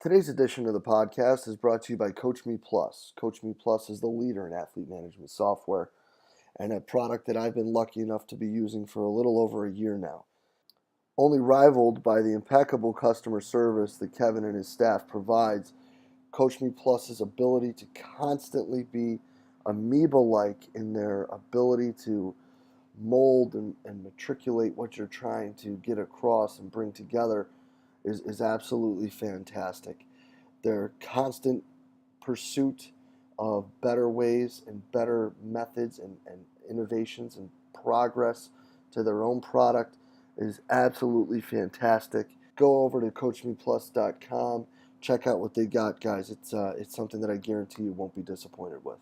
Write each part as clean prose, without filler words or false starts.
Today's edition of the podcast is brought to you by Coach Me Plus. Coach Me Plus is the leader in athlete management software and a product that I've been lucky enough to be using for a little over a year now. Only rivaled by the impeccable customer service that Kevin and his staff provides, Coach Me Plus's ability to constantly be amoeba-like in their ability to mold and matriculate what you're trying to get across and bring together is absolutely fantastic. Their constant pursuit of better ways and better methods and innovations and progress to their own product is absolutely fantastic. Go over to CoachMePlus.com. Check out what they got, guys. It's something that I guarantee you won't be disappointed with.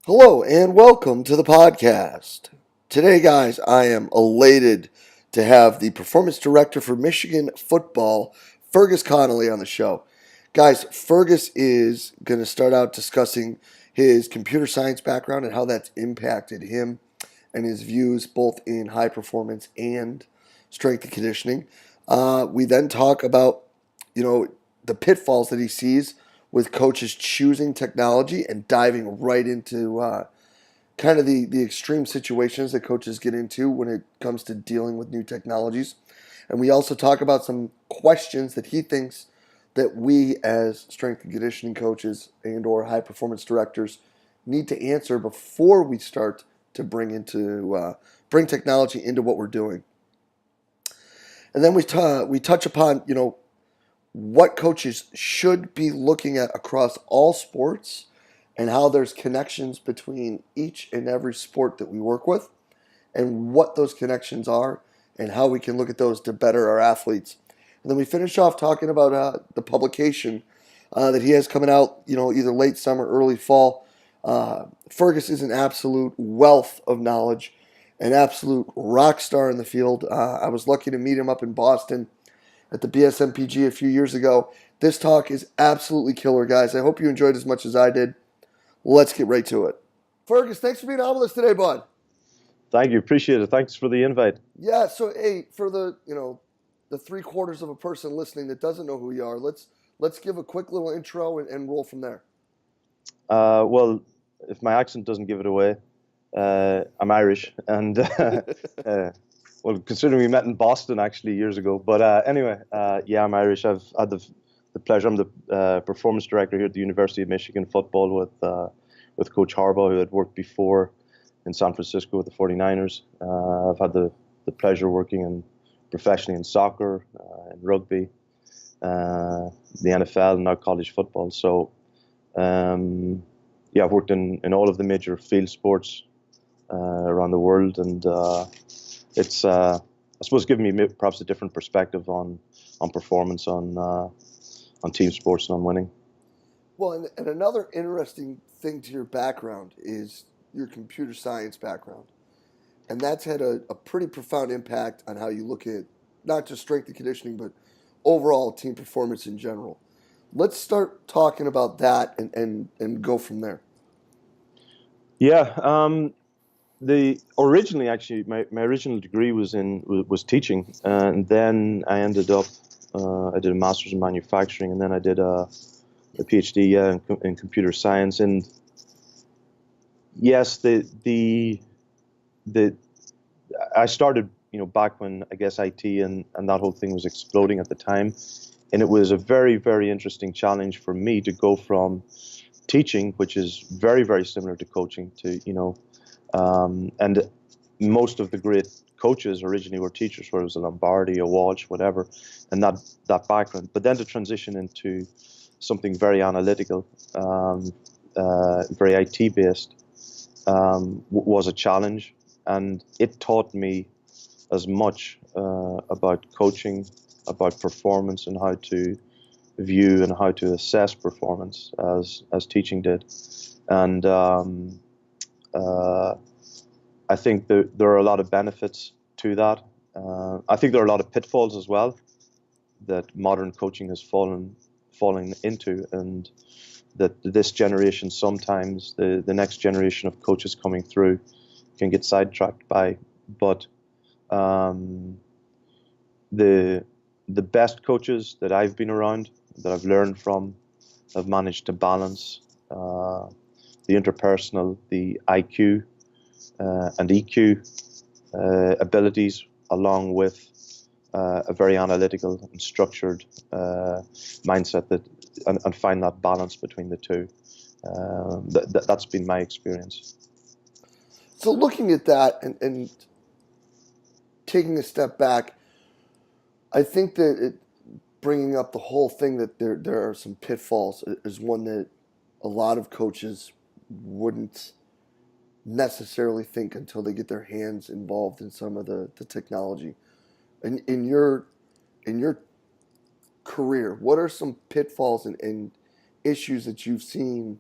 Hello and welcome to the podcast. Today, guys, I am elated to have the performance director for Michigan Football, Fergus Connolly, on the show. Guys, Fergus is going to start out discussing his computer science background and how that's impacted him and his views both in high performance and strength and conditioning. We then talk about, the pitfalls that he sees with coaches choosing technology and diving right into kind of the extreme situations that coaches get into when it comes to dealing with new technologies. And we also talk about some questions that he thinks that we as strength and conditioning coaches and or high performance directors need to answer before we start to bring technology into what we're doing. And then we touch upon, what coaches should be looking at across all sports and how there's connections between each and every sport that we work with and what those connections are and how we can look at those to better our athletes. And then we finish off talking about the publication that he has coming out, either late summer, early fall. Fergus is an absolute wealth of knowledge, an absolute rock star in the field. I was lucky to meet him up in Boston at the BSMPG a few years ago. This talk is absolutely killer, guys. I hope you enjoyed as much as I did. Let's get right to it. Fergus, thanks for being on with us today, bud. Thank you. Appreciate it. Thanks for the invite. Yeah, so hey, for the 3/4 of a person listening that doesn't know who you are, let's give a quick little intro and roll from there. Well, if my accent doesn't give it away, I'm Irish, and well, considering we met in Boston actually years ago. But anyway, yeah, I'm Irish. I've had the pleasure. I'm the performance director here at the University of Michigan Football with Coach Harbaugh, who had worked before in San Francisco with the 49ers. I've had the pleasure working professionally in soccer, in rugby, the NFL, and now college football. So, yeah, I've worked in all of the major field sports around the world, and it's I suppose given me perhaps a different perspective on performance, on team sports, and on winning. Well, and another interesting thing to your background is your computer science background. And that's had a pretty profound impact on how you look at not just strength and conditioning, but overall team performance in general. Let's start talking about that and go from there. Yeah. Originally, actually, my original degree was teaching, and then I ended up I did a master's in manufacturing, and then I did a PhD in computer science. And yes, I started back when I guess IT and that whole thing was exploding at the time, and it was a very, very interesting challenge for me to go from teaching, which is very, very similar to coaching, to and most of the great coaches originally were teachers, whether it was a Lombardi, a Walsh, whatever, and that background. But then to transition into something very analytical, very IT based, was a challenge, and it taught me as much about coaching, about performance, and how to view and how to assess performance as teaching did. And I think there are a lot of benefits to that. I think there are a lot of pitfalls as well that modern coaching has fallen into, and that this generation, sometimes the next generation of coaches coming through, can get sidetracked by. But the best coaches that I've been around, that I've learned from. I've managed to balance the interpersonal, the IQ and EQ abilities, along with a very analytical and structured mindset and find that balance between the two. That's been my experience. So looking at that and taking a step back, I think that bringing up the whole thing that there are some pitfalls is one that a lot of coaches wouldn't necessarily think until they get their hands involved in some of the technology. In your career, what are some pitfalls and issues that you've seen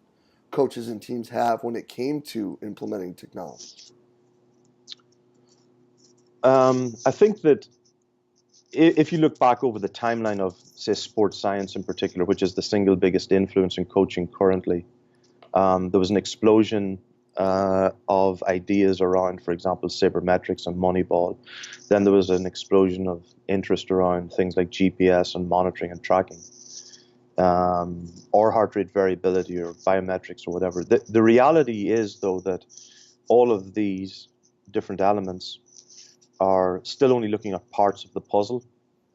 coaches and teams have when it came to implementing technology? I think that if you look back over the timeline of, say, sports science in particular, which is the single biggest influence in coaching currently, there was an explosion of ideas around, for example, sabermetrics and Moneyball. Then there was an explosion of interest around things like GPS and monitoring and tracking, or heart rate variability or biometrics or whatever. The reality is, though, that all of these different elements are still only looking at parts of the puzzle.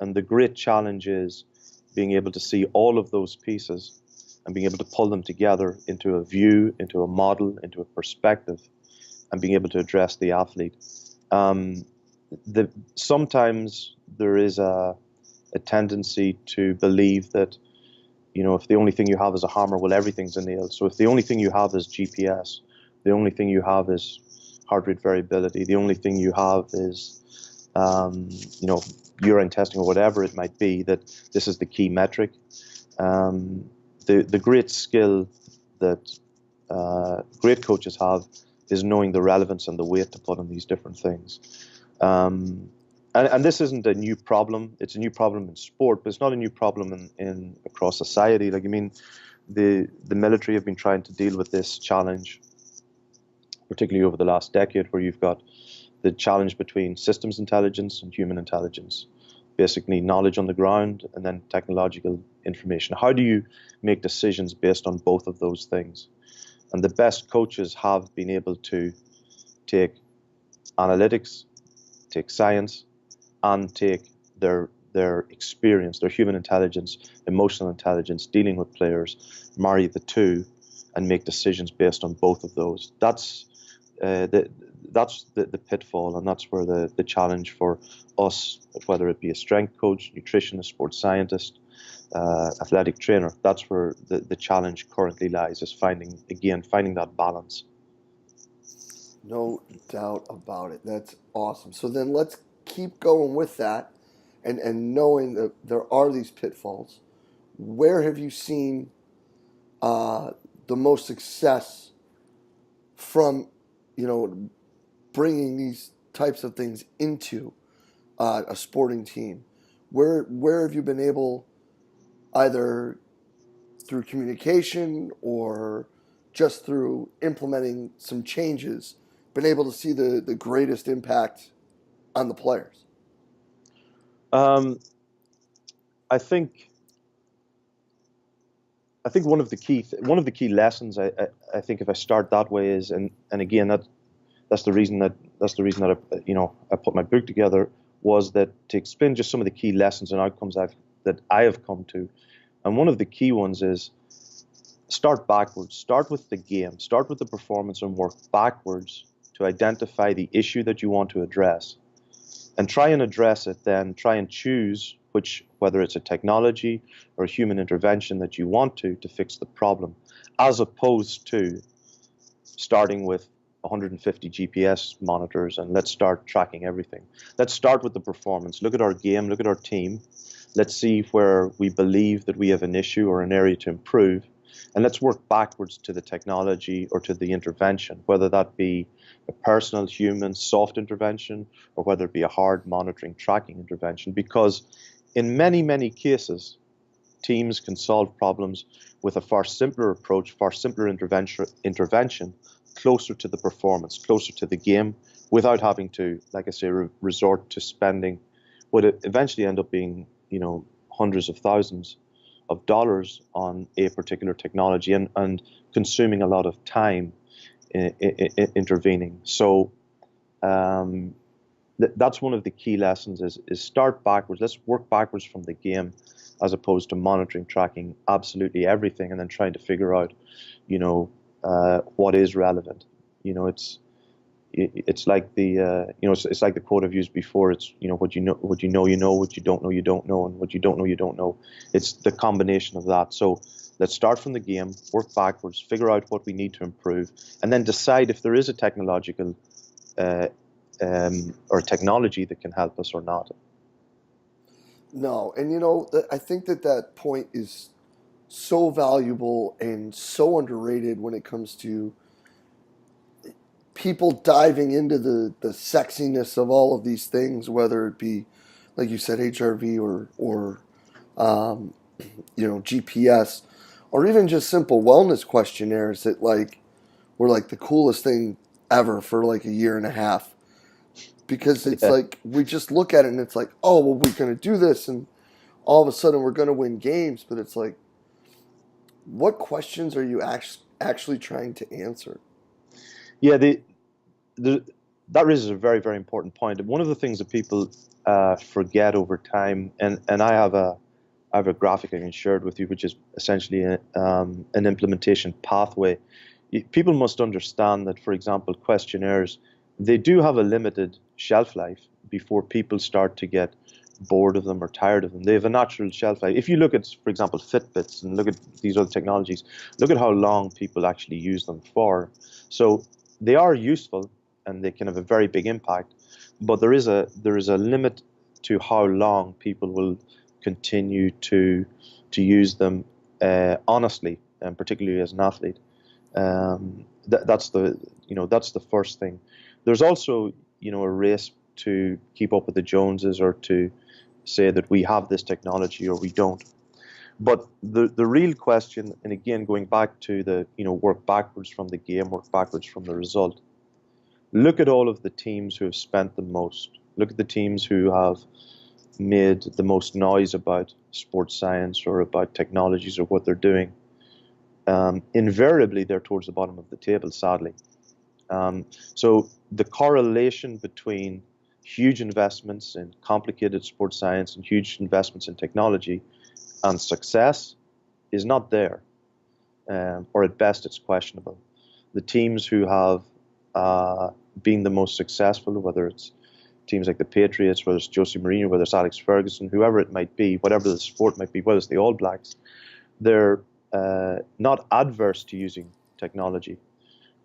And the great challenge is being able to see all of those pieces and being able to pull them together into a view, into a model, into a perspective, and being able to address the athlete. Sometimes there is a tendency to believe that, if the only thing you have is a hammer, well, everything's a nail. So if the only thing you have is GPS, the only thing you have is heart rate variability, the only thing you have is, urine testing or whatever it might be, that this is the key metric. The great skill that great coaches have is knowing the relevance and the weight to put on these different things. And this isn't a new problem. It's a new problem in sport, but it's not a new problem in across society. The military have been trying to deal with this challenge, particularly over the last decade, where you've got the challenge between systems intelligence and human intelligence, basically knowledge on the ground and then technological information. How do you make decisions based on both of those things? And the best coaches have been able to take analytics, take science, and take their experience, their human intelligence, emotional intelligence, dealing with players, marry the two, and make decisions based on both of those. That's the pitfall, and that's where the challenge for us, whether it be a strength coach, nutritionist, sports scientist, athletic trainer, that's where the challenge currently lies, is finding that balance. No doubt about it. That's awesome. So then let's keep going with that and knowing that there are these pitfalls. Where have you seen the most success from, bringing these types of things into a sporting team? Where have you been able, either through communication or just through implementing some changes, been able to see the greatest impact on the players? I think one of the key lessons, I think, if I start that way, is, and again, that's the reason that I put my book together, was that to explain just some of the key lessons and outcomes that I have come to. And one of the key ones is start backwards. Start with the game. Start with the performance and work backwards to identify the issue that you want to address. And try and address it then. Try and choose whether it's a technology or a human intervention that you want to fix the problem, as opposed to starting with 150 GPS monitors and let's start tracking everything. Let's start with the performance. Look at our game, look at our team. Let's see where we believe that we have an issue or an area to improve. And let's work backwards to the technology or to the intervention, whether that be a personal, human, soft intervention, or whether it be a hard monitoring, tracking intervention. Because in many, many cases, teams can solve problems with a far simpler approach, far simpler intervention, closer to the performance, closer to the game, without having to, like I say, resort to spending what it eventually end up being, hundreds of thousands of dollars on a particular technology and consuming a lot of time intervening. So that's one of the key lessons is start backwards. Let's work backwards from the game as opposed to monitoring, tracking absolutely everything and then trying to figure out, what is relevant. It's like it's like the quote I've used before. It's, what you know, what you know, what you don't know, and what you don't know, you don't know. It's the combination of that. So let's start from the game, work backwards, figure out what we need to improve, and then decide if there is a technological or technology that can help us or not. No, and I think that point is so valuable and so underrated when it comes to people diving into the sexiness of all of these things, whether it be, like you said, HRV or GPS, or even just simple wellness questionnaires that were like the coolest thing ever for like a year and a half. Because it's like we just look at it and it's like, oh, well, we're going to do this, and all of a sudden we're going to win games. But it's like, what questions are you actually trying to answer? Yeah, that raises a very, very important point. And one of the things that people forget over time, and I have a graphic I can share it with you, which is essentially an implementation pathway. People must understand that, for example, questionnaires, they do have a limited shelf life before people start to get bored of them or tired of them. They have a natural shelf life. If you look at, for example, Fitbits and look at these other technologies, look at how long people actually use them for. So they are useful and they can have a very big impact, but there is a limit to how long people will continue to use them honestly, and particularly as an athlete. That's the first thing. There's also a race to keep up with the Joneses or to say that we have this technology or we don't. But the real question, and again going back to the work backwards from the game, work backwards from the result. Look at all of the teams who have spent the most. Look at the teams who have made the most noise about sports science or about technologies or what they're doing. Invariably, they're towards the bottom of the table, sadly. So the correlation between huge investments in complicated sports science and huge investments in technology and success is not there, or at best it's questionable. The teams who have been the most successful, whether it's teams like the Patriots, whether it's Jose Mourinho, whether it's Alex Ferguson, whoever it might be, whatever the sport might be, whether it's the All Blacks, they're not adverse to using technology,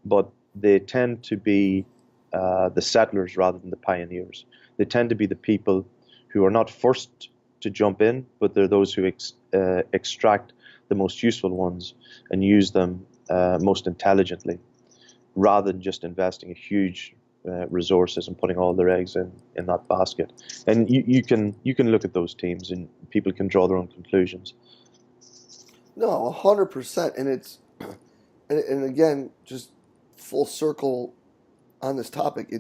but they tend to be the settlers rather than the pioneers. They tend to be the people who are not first to jump in, but they're those who extract the most useful ones and use them most intelligently, rather than just investing a huge resources and putting all their eggs in that basket. And you can look at those teams and people can draw their own conclusions. No, 100%, and it's and again, just full circle on this topic.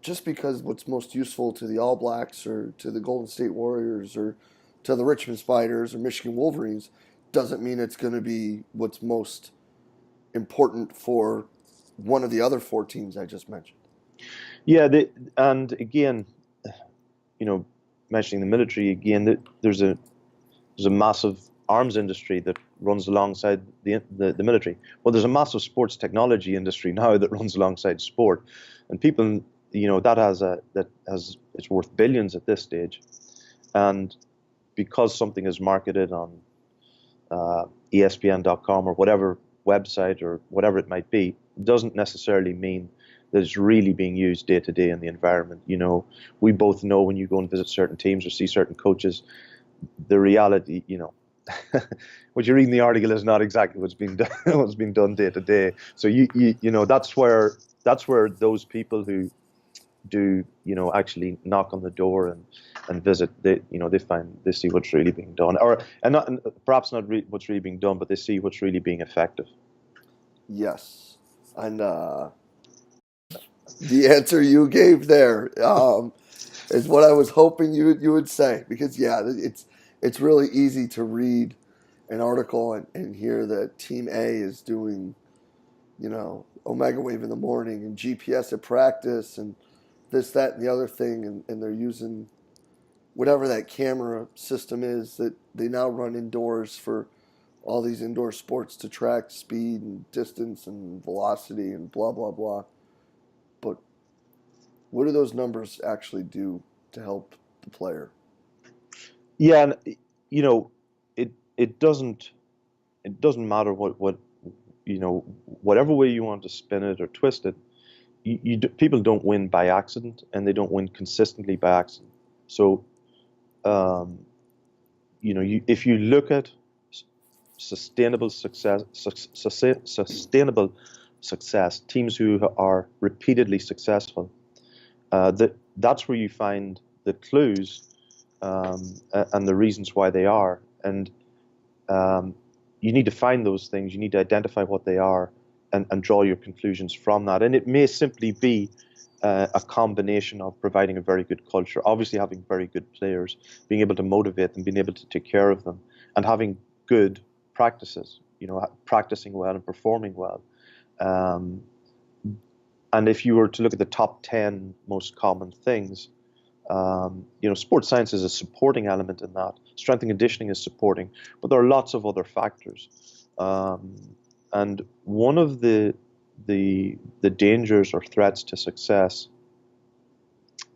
Just because what's most useful to the All Blacks or to the Golden State Warriors or to the Richmond Spiders or Michigan Wolverines doesn't mean it's going to be what's most important for one of the other four teams I just mentioned. Yeah, and again, mentioning the military again, there's a massive arms industry that runs alongside the military. Well, there's a massive sports technology industry now that runs alongside sport, and people, it's worth billions at this stage, and because something is marketed on ESPN.com or whatever website or whatever it might be, doesn't necessarily mean that it's really being used day to day in the environment. We both know when you go and visit certain teams or see certain coaches, the reality, what you read in the article is not exactly what's being done, what's being done day to day. So that's where those people who do actually knock on the door and visit, they see what's really being done, and perhaps not what's really being done, but they see what's really being effective. Yes, and the answer you gave there is what I was hoping you would say, because it's really easy to read an article and hear that Team A is doing, Omega Wave in the morning and GPS at practice and this, that, and the other thing, and they're using whatever that camera system is that they now run indoors for all these indoor sports to track speed and distance and velocity and blah, blah, blah. But what do those numbers actually do to help the player? Yeah, and it it doesn't matter what whatever way you want to spin it or twist it. People don't win by accident, and they don't win consistently by accident. So, um, if you look at sustainable sustainable success, teams who are repeatedly successful, that's where you find the clues, and the reasons why they are. And you need to find those things. You need to identify what they are, and draw your conclusions from that. And it may simply be a combination of providing a very good culture, obviously having very good players, being able to motivate them, being able to take care of them, and having good practices, practicing well and performing well. Um, and if you were to look at the top 10 most common things, sports science is a supporting element in that. Strength and conditioning is supporting, but there are lots of other factors. And one of the dangers or threats to success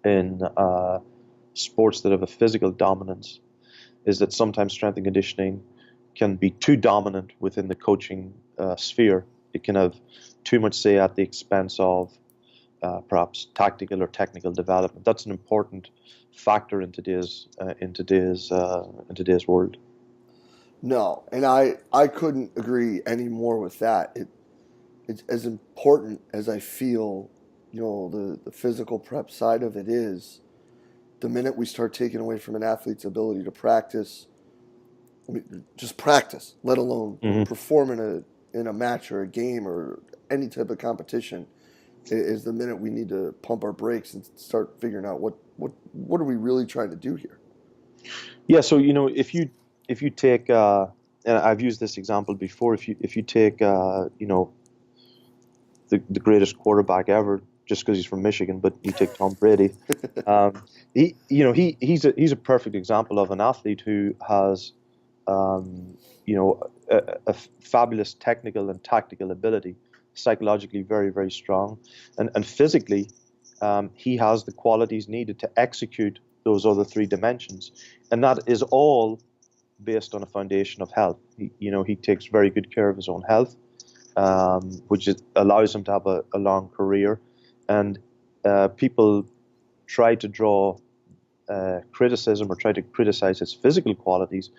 in sports that have a physical dominance is that sometimes strength and conditioning can be too dominant within the coaching sphere. It can have too much say at the expense of perhaps tactical or technical development. That's an important factor in today's world. No, and I couldn't agree any more with that. It's as important as I feel, the physical prep side of it is. The minute we start taking away from an athlete's ability to practice, just practice, let alone perform in a match or a game or any type of competition, is the minute we need to pump our brakes and start figuring out what are we really trying to do here. Yeah, so if you take and I've used this example before, if you take the greatest quarterback ever, just because he's from Michigan, but you take Tom Brady, he's a perfect example of an athlete who has a fabulous technical and tactical ability, psychologically very, very strong, and physically he has the qualities needed to execute those other three dimensions, and that is all based on a foundation of health. He takes very good care of his own health, which allows him to have a long career. And people try to draw criticism or try to criticize his physical qualities,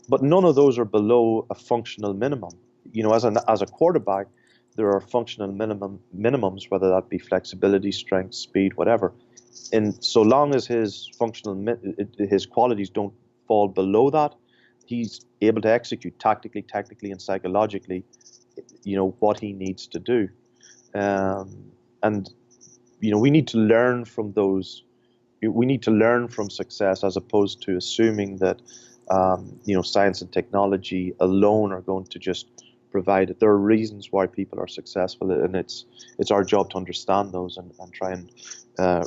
but none of those are below a functional minimum. As a quarterback, there are functional minimums, whether that be flexibility, strength, speed, whatever. And so long as his qualities don't fall below that, he's able to execute tactically, technically, and psychologically, what he needs to do. And we need to learn from those. We need to learn from success, as opposed to assuming that science and technology alone are going to just provide it. There are reasons why people are successful, and it's our job to understand those and try and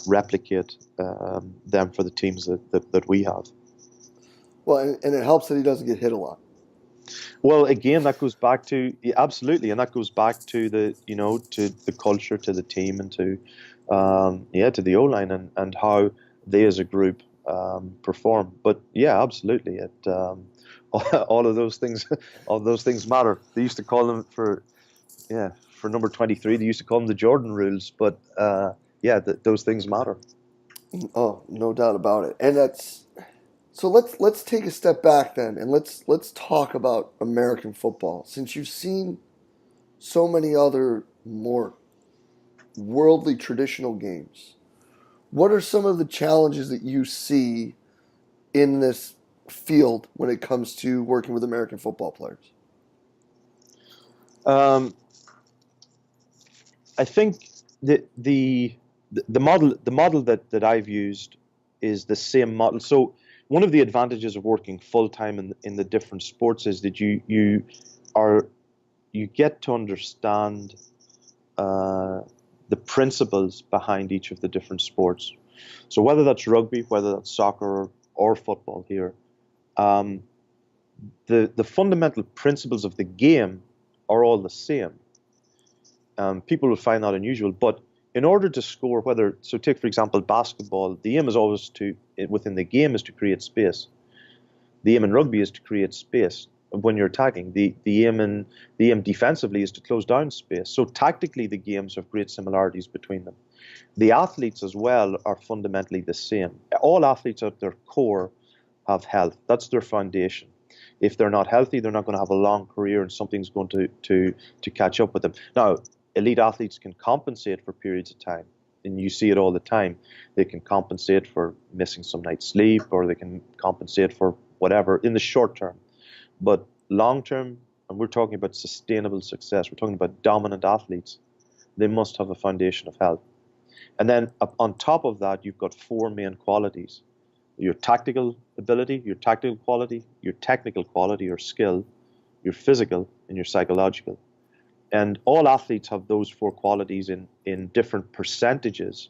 replicate them for the teams that we have. Well, and it helps that he doesn't get hit a lot. Well, again, that goes back to absolutely, and that goes back to to the culture, to the team, and to the O-line and how they as a group perform. But yeah, absolutely, all of those things matter. They used to call them for number 23. They used to call them the Jordan rules, but those things matter. Oh, no doubt about it. And so let's take a step back then, and let's talk about American football. Since you've seen so many other more worldly traditional games, what are some of the challenges that you see in this field when it comes to working with American football players? I think the model that I've used is the same model. So one of the advantages of working full time in the different sports is that you get to understand the principles behind each of the different sports. So whether that's rugby, whether that's soccer or football here, the fundamental principles of the game are all the same. People will find that unusual, but in order to score, so take for example basketball, the aim is always within the game is to create space. The aim in rugby is to create space when you're attacking. The aim defensively is to close down space. So tactically, the games have great similarities between them. The athletes as well are fundamentally the same. All athletes at their core have health. That's their foundation. If they're not healthy, they're not going to have a long career, and something's going to catch up with them. Now, elite athletes can compensate for periods of time, and you see it all the time. They can compensate for missing some night's sleep, or they can compensate for whatever in the short term. But long term, and we're talking about sustainable success, we're talking about dominant athletes, they must have a foundation of health. And then on top of that, you've got four main qualities: your tactical ability, your tactical quality, your technical quality or skill, your physical, and your psychological. And all athletes have those four qualities in different percentages,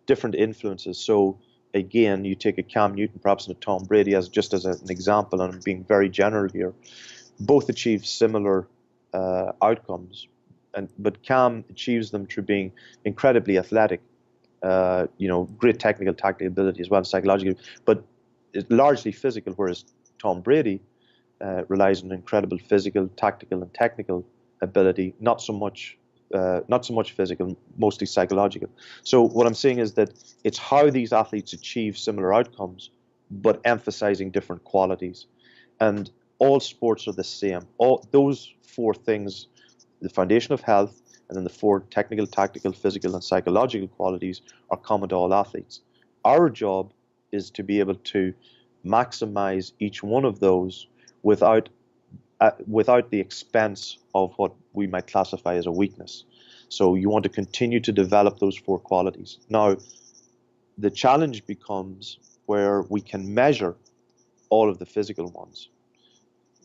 different influences. So again, you take a Cam Newton, perhaps, and a Tom Brady as an example, and I'm being very general here. Both achieve similar outcomes, but Cam achieves them through being incredibly athletic, great tactical ability as well, psychological, but it's largely physical, whereas Tom Brady relies on incredible physical, tactical, and technical ability, not so much physical, mostly psychological. So what I'm saying is that it's how these athletes achieve similar outcomes, but emphasizing different qualities. And all sports are the same. All those four things, the foundation of health, and then the four technical, tactical, physical, and psychological qualities are common to all athletes. Our job is to be able to maximize each one of those without the expense of what we might classify as a weakness. So you want to continue to develop those four qualities. Now, the challenge becomes where we can measure all of the physical ones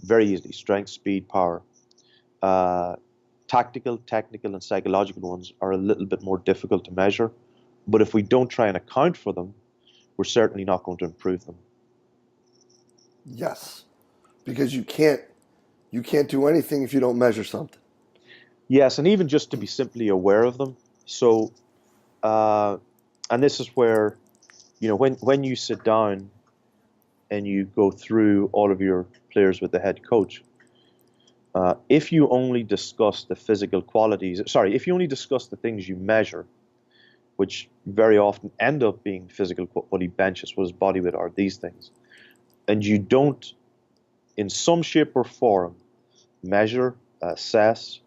very easily: strength, speed, power. Tactical, technical, and psychological ones are a little bit more difficult to measure, but if we don't try and account for them, we're certainly not going to improve them. Yes, because you can't do anything if you don't measure something. Yes, and even just to be simply aware of them. So, and this is where, when you sit down and you go through all of your players with the head coach, if you only discuss the physical qualities, if you only discuss the things you measure, which very often end up being physical, what he benches, what his body weight are, these things, and you don't, in some shape or form, measure, assess,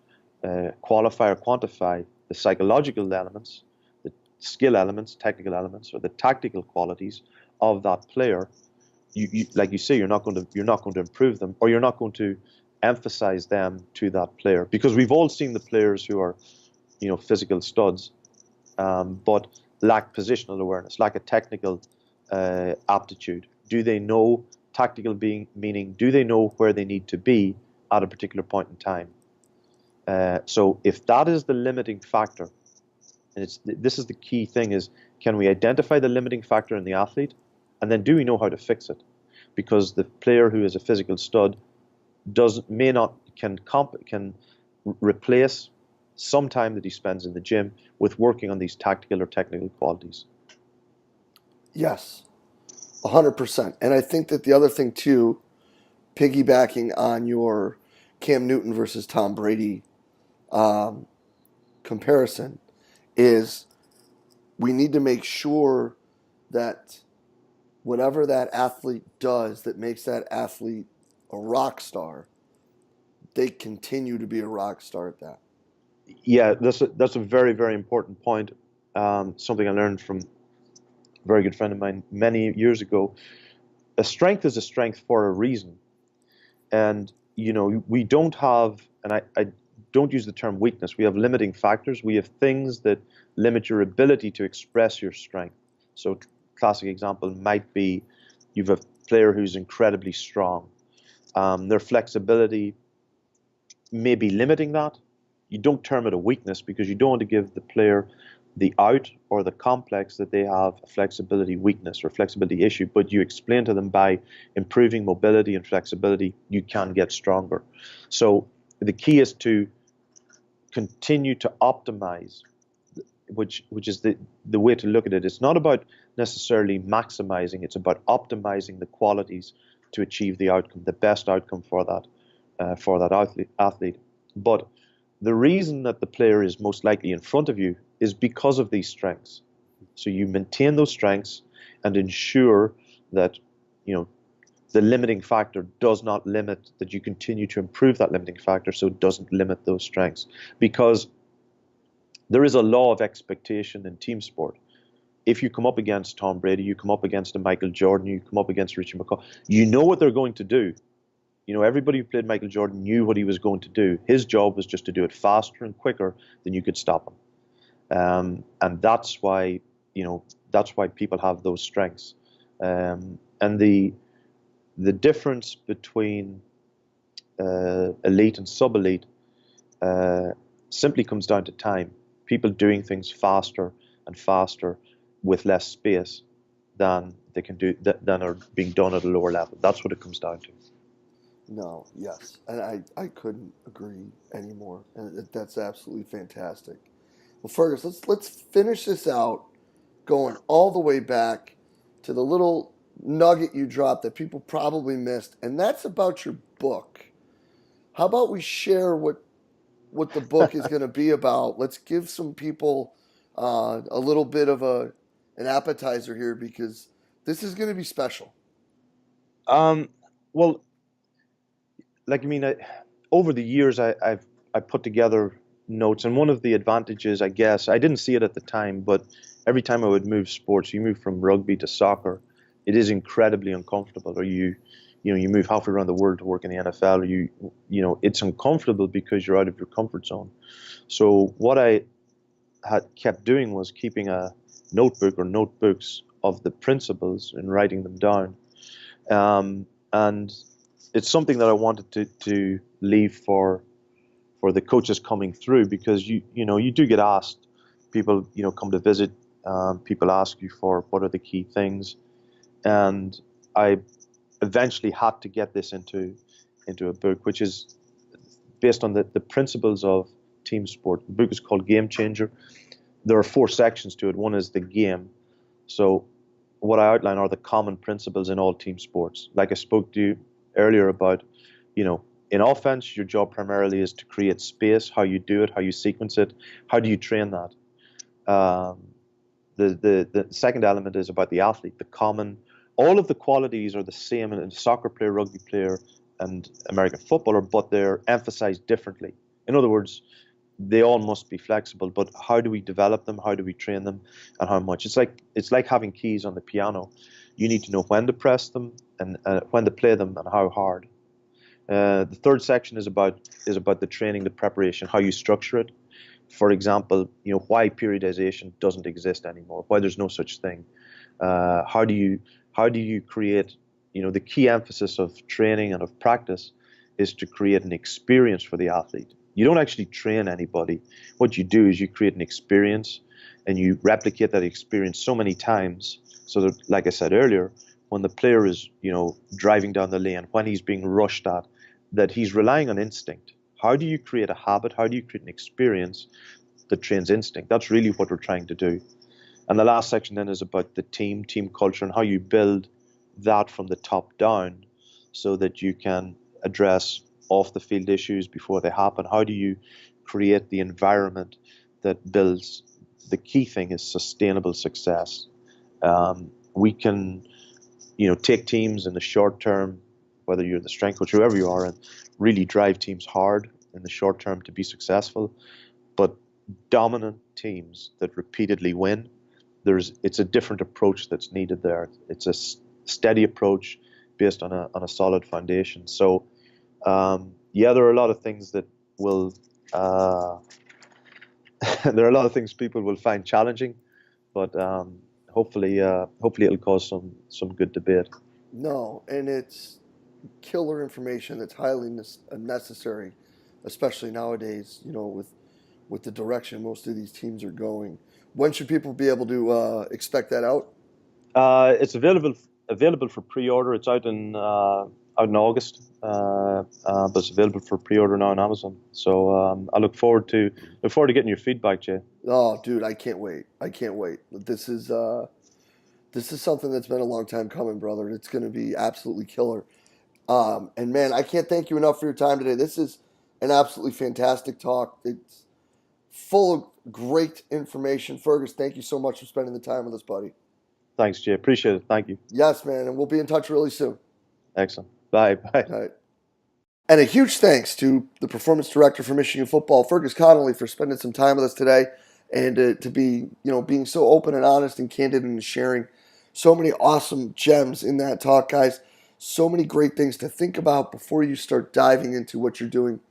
qualify or quantify the psychological elements, the skill elements, technical elements, or the tactical qualities of that player, you like you say, you're not going to improve them, or you're not going to emphasize them to that player, because we've all seen the players who are, physical studs, but lack positional awareness, lack a technical aptitude. Do they know tactical meaning? Do they know where they need to be at a particular point in time? So if that is the limiting factor, and this is the key thing, is can we identify the limiting factor in the athlete, and then do we know how to fix it? Because the player who is a physical stud can replace some time that he spends in the gym with working on these tactical or technical qualities. Yes, 100%. And I think that the other thing too, piggybacking on your Cam Newton versus Tom Brady comparison, is we need to make sure that whatever that athlete does that makes that athlete a rock star, they continue to be a rock star at that. Yeah, that's a very, very important point. Something I learned from a very good friend of mine many years ago. A strength is a strength for a reason. And, we don't have, and I don't use the term weakness, we have limiting factors. We have things that limit your ability to express your strength. So classic example might be, you've a player who's incredibly strong. Their flexibility may be limiting that. You don't term it a weakness because you don't want to give the player the out or the complex that they have a flexibility weakness or flexibility issue, but you explain to them by improving mobility and flexibility, you can get stronger. So the key is to continue to optimize, which is the way to look at it. It's not about necessarily maximizing, it's about optimizing the qualities to achieve the outcome, the best outcome for that athlete. But the reason that the player is most likely in front of you is because of these strengths. So you maintain those strengths and ensure that, you know, the limiting factor does not limit, that you continue to improve that limiting factor so it doesn't limit those strengths. Because there is a law of expectation in team sport. If you come up against Tom Brady, you come up against a Michael Jordan, you come up against Richie McCaw, you know what they're going to do. You know, everybody who played Michael Jordan knew what he was going to do. His job was just to do it faster and quicker than you could stop him. And that's why, you know, that's why people have those strengths. And the difference between elite and sub-elite simply comes down to time. People doing things faster and faster with less space than they can do, than are being done at a lower level. That's what it comes down to. No, yes, and I couldn't agree anymore. And that's absolutely fantastic. Well, Fergus, let's finish this out, going all the way back to the little nugget you dropped that people probably missed, and that's about your book. How about we share what the book is going to be about? Let's give some people a little bit of an appetizer here because this is going to be special. Well, like, I mean, over the years, I put together notes, and one of the advantages, I guess, I didn't see it at the time, but every time I would move sports, you move from rugby to soccer, it is incredibly uncomfortable. Or you move halfway around the world to work in the NFL, or you know, it's uncomfortable because you're out of your comfort zone. So what I had kept doing was keeping a notebook or notebooks of the principles and writing them down. And it's something that I wanted to leave for the coaches coming through, because you do get asked, people come to visit, people ask you for what are the key things, and I eventually had to get this into a book, which is based on the principles of team sport. The book is called Game Changer. There are 4 sections to it. One is the game. So what I outline are the common principles in all team sports. Like I spoke to you earlier about, in offense, your job primarily is to create space, how you do it, how you sequence it, how do you train that. The second element is about the athlete, the common. All of the qualities are the same in a soccer player, rugby player, and American footballer, but they're emphasized differently. In other words, they all must be flexible, but how do we develop them? How do we train them, and how much? It's like having keys on the piano. You need to know when to press them and when to play them and how hard. The third section is about the training, the preparation, how you structure it. For example, why periodization doesn't exist anymore, why there's no such thing. How do you create? The key emphasis of training and of practice is to create an experience for the athlete. You don't actually train anybody. What you do is you create an experience, and you replicate that experience so many times, so that, like I said earlier, when the player is, driving down the lane, when he's being rushed at, that he's relying on instinct. How do you create a habit? How do you create an experience that trains instinct? That's really what we're trying to do. And the last section then is about the team culture, and how you build that from the top down so that you can address off the field issues before they happen. How do you create the environment that builds? The key thing is sustainable success. We can, take teams in the short term, whether you're the strength coach, whoever you are, and really drive teams hard in the short term to be successful. But dominant teams that repeatedly win, it's a different approach that's needed there. It's a steady approach based on a solid foundation. So, there are a lot of things that will, there are a lot of things people will find challenging, but hopefully it'll cause some good debate. No, and it's killer information that's highly necessary, especially nowadays. With the direction most of these teams are going. When should people be able to expect that out? It's available for pre-order. It's out in August, but it's available for pre-order now on Amazon. So I look forward to getting your feedback, Jay. Oh, dude, I can't wait. I can't wait. This is something that's been a long time coming, brother. It's going to be absolutely killer. And man, I can't thank you enough for your time today. This is an absolutely fantastic talk. It's full of great information. Fergus, thank you so much for spending the time with us, buddy. Thanks, Jay. Appreciate it. Thank you. Yes, man, and we'll be in touch really soon. Excellent. Bye. Bye. All right. And a huge thanks to the performance director for Michigan Football, Fergus Connolly, for spending some time with us today, and to be, being so open and honest and candid and sharing so many awesome gems in that talk, guys. So many great things to think about before you start diving into what you're doing.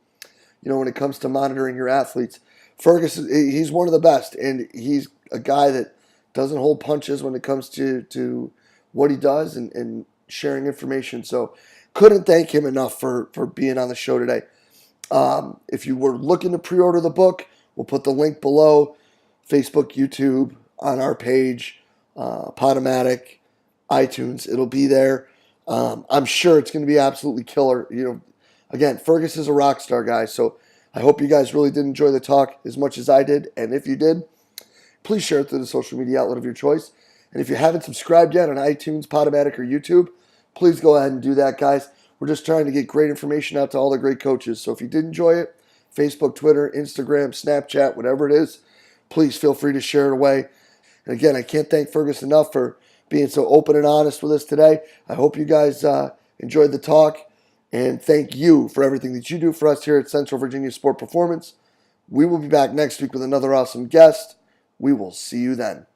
When it comes to monitoring your athletes, Fergus, he's one of the best, and he's a guy that doesn't hold punches when it comes to what he does and sharing information. So couldn't thank him enough for being on the show today. If you were looking to pre-order the book, we'll put the link below. Facebook, YouTube, on our page, Podomatic, iTunes. It'll be there. I'm sure it's going to be absolutely killer. Again, Fergus is a rock star, guys. So I hope you guys really did enjoy the talk as much as I did. And if you did, please share it to the social media outlet of your choice. And if you haven't subscribed yet on iTunes, Podomatic, or YouTube, please go ahead and do that, guys. We're just trying to get great information out to all the great coaches. So if you did enjoy it, Facebook, Twitter, Instagram, Snapchat, whatever it is, please feel free to share it away. And again, I can't thank Fergus enough for being so open and honest with us today. I hope you guys enjoyed the talk. And thank you for everything that you do for us here at Central Virginia Sport Performance. We will be back next week with another awesome guest. We will see you then.